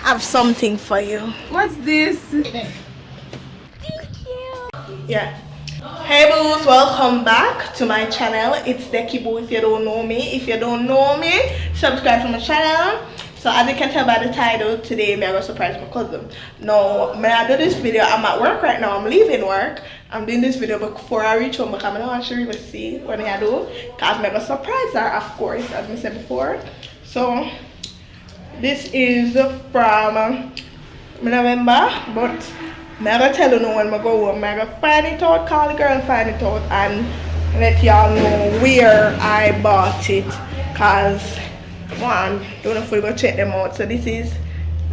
have something for you. What's this? Thank you. Yeah. Hey boos, welcome back to my channel. It's Deki Boo if you don't know me. If you don't know me, subscribe to my channel. So as you can tell by the title, today I'm gonna surprise my cousin. Now, when I do this video, I'm at work right now. I'm leaving work. I'm doing this video before I reach home because I don't want to even see what I do. Because I'm gonna surprise her, of course, as I said before. So this is from November, but I'm gonna tell you no when I go home. I'm gonna find it out, call the girl, find it out, and let y'all know where I bought it. Cause one, don't know if we go check them out. So this is,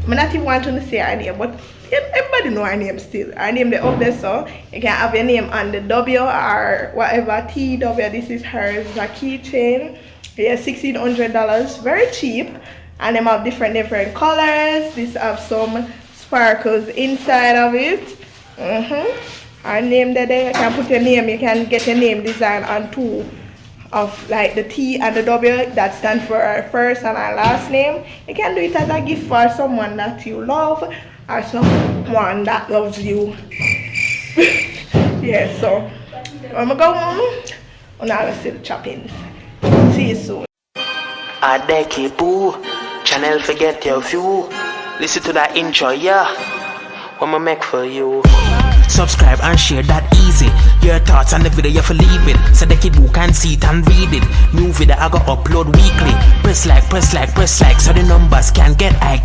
I'm not even wanting to say her name, but everybody know her name still. Her name they up there, so you can have your name on the W or whatever TW. This is hers. It's a keychain. Yeah, $1,600, very cheap, and them have different colors. This have some sparkles inside of it. Our name there, you can put your name, you can get your name design on two of like the T and the W that stand for our first and our last name. You can do it as a gift for someone that you love or someone that loves you. Yeah, so when I go home, I'm gonna see the choppings. See you soon. Deki Boo, channel forget your view. Listen to that intro, yeah. What I make for you. Subscribe and share that easy. Your thoughts on the video you for leave it. So Deki Boo can see it and read it. New video I go upload weekly. Press like, so the numbers can get high.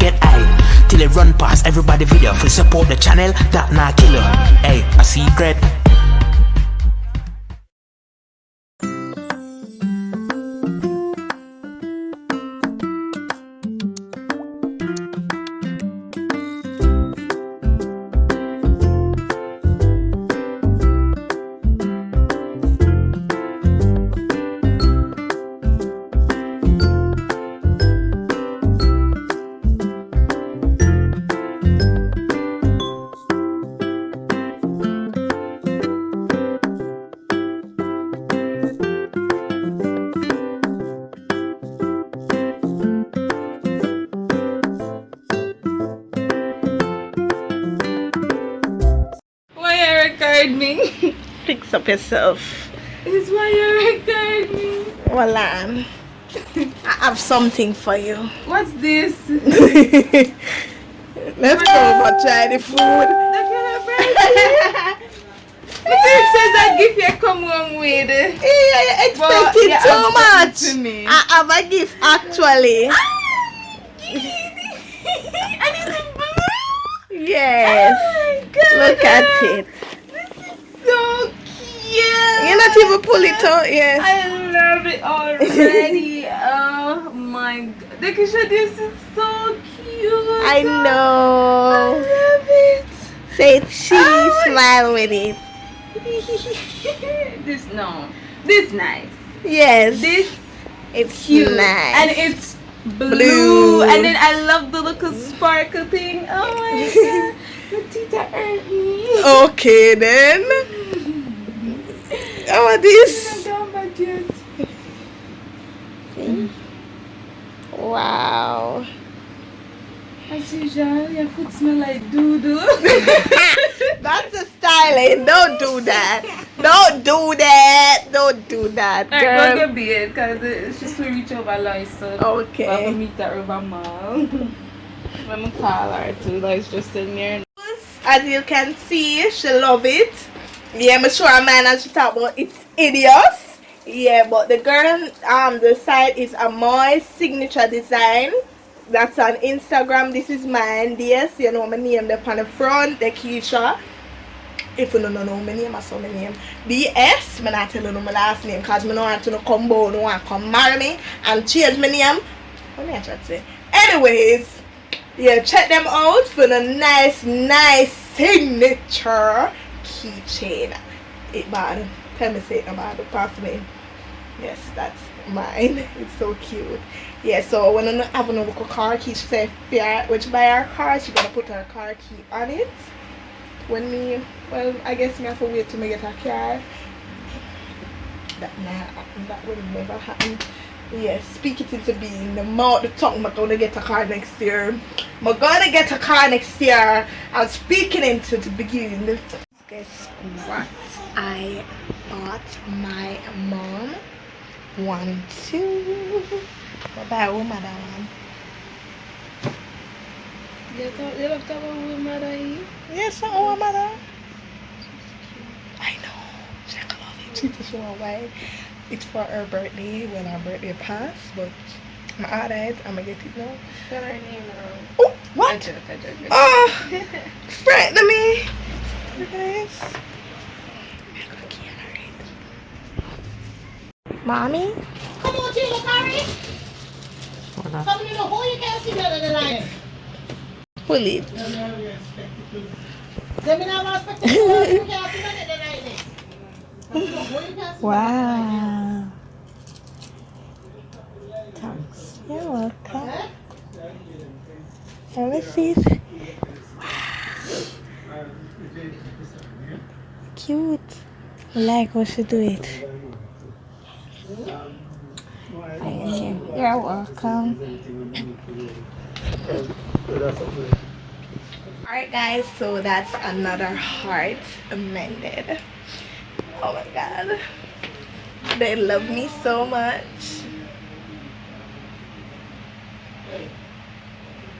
Till it run past everybody video. For support the channel, that not killer. Hey, a secret. Me. Fix up yourself. It's why you record me. Well, I have something for you. What's this? Let's go over try the food. It says I give you a come home with. Yeah, you expected too much. To me. I have a gift actually. And it's blue. Yes. Oh my God. Look at it. So cute. You're not even pull it out, yes. I love it already. Oh my God. Dekisha, this is so cute. I know. I love it. Say cheese, smile with it. This nice. Yes. This it's cute. nice. And it's blue. And then I love the little sparkle thing. Oh my God. The tita hurt me. Okay then. How about this? Wow. As usual, your foot smell like doo-doo. That's a styling. Don't do that. Don't do that. Don't do that. Alright, go get beard because she's to reach over Loisa. Okay. I'll meet her over mall. Let me call her too. Like just in here. As you can see, she love it. Yeah, I'm sure mine as she talk about it's hideous. Yeah, but the girl the site is a my signature design. That's on Instagram. This is mine. Yes, you know my name there on the front, the Keisha. If you don't know my name, I saw my name. BS, I'm not telling you my last name because I don't want to come bold, don't want to come marry me and change my name. What am I trying to say? Anyways, yeah, check them out for the nice signature keychain. It bad. Tell me say it about the pass me. Yes, that's mine. It's so cute. Yeah, so when I have another car key, she said when she buy her car, she gonna put her car key on it. When me, well, I guess me have to wait till me get a car. That will never happen. Yes, speak it into being. The mouth, the tongue. I'm gonna get a car next year. I'm gonna get a car next year. I'm speaking into the beginning. Guess what? I bought my mom 1, 2. What about mother one? You love to have a mother here? Yes, my mother. I know. She love it. She just want away. It's for her birthday when her birthday passed, but I'm alright. I'm gonna get it now. Spell her name wrong. Oh, what? I joke. Oh, frighten me. Look at this. Mommy? Come on, Tina, Curry. Come in the hole, you can't see that in the line. Pull it. Let me know what's expected. You can't see that in the line. Wow. Thanks. You're welcome. Let me see. Wow. Cute. I like how she do it. You're welcome. Alright guys, so that's another heart mended. Oh my god. They love me so much.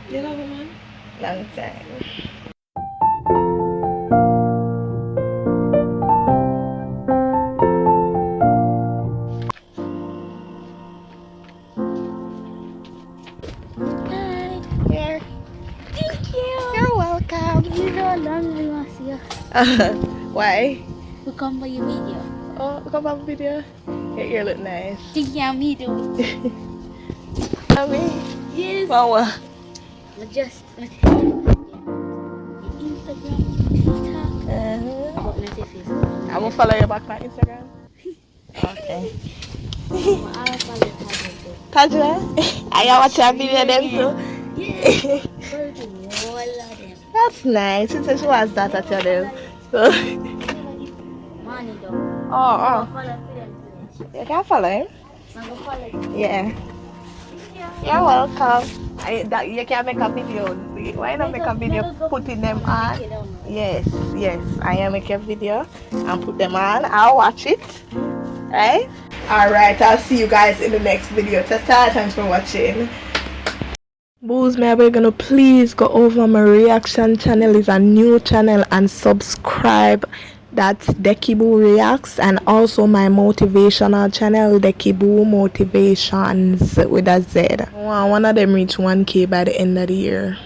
You love him, man? Long time. Hi. Here. Thank you. You're welcome. You know, long we want to see you. Why? We come for your video. Oh, come on video. Your ear look nice. Think you me do it? Mommy. Yes. Mama. I just Instagram, TikTok. But not your Facebook. I'm gonna follow you back on Instagram. Okay. I'll follow you. Tajwa? I watch your video them too. Yes. Go to all of them. That's nice. She said she wants that at your them. So. Money though. Oh, Follow them. you can follow him. I'm gonna follow you. Yeah. You're welcome. You can make a video. Why not make a video putting them on? Yes, I am make a video and put them on. I'll watch it. Right? Alright, I'll see you guys in the next video. Thanks for watching. Boos, maybe gonna please go over my reaction channel. Is a new channel and subscribe. That's Dekibu Reacts, and also my motivational channel, Dekibu Motivations with a Z. One of them reach 1K by the end of the year.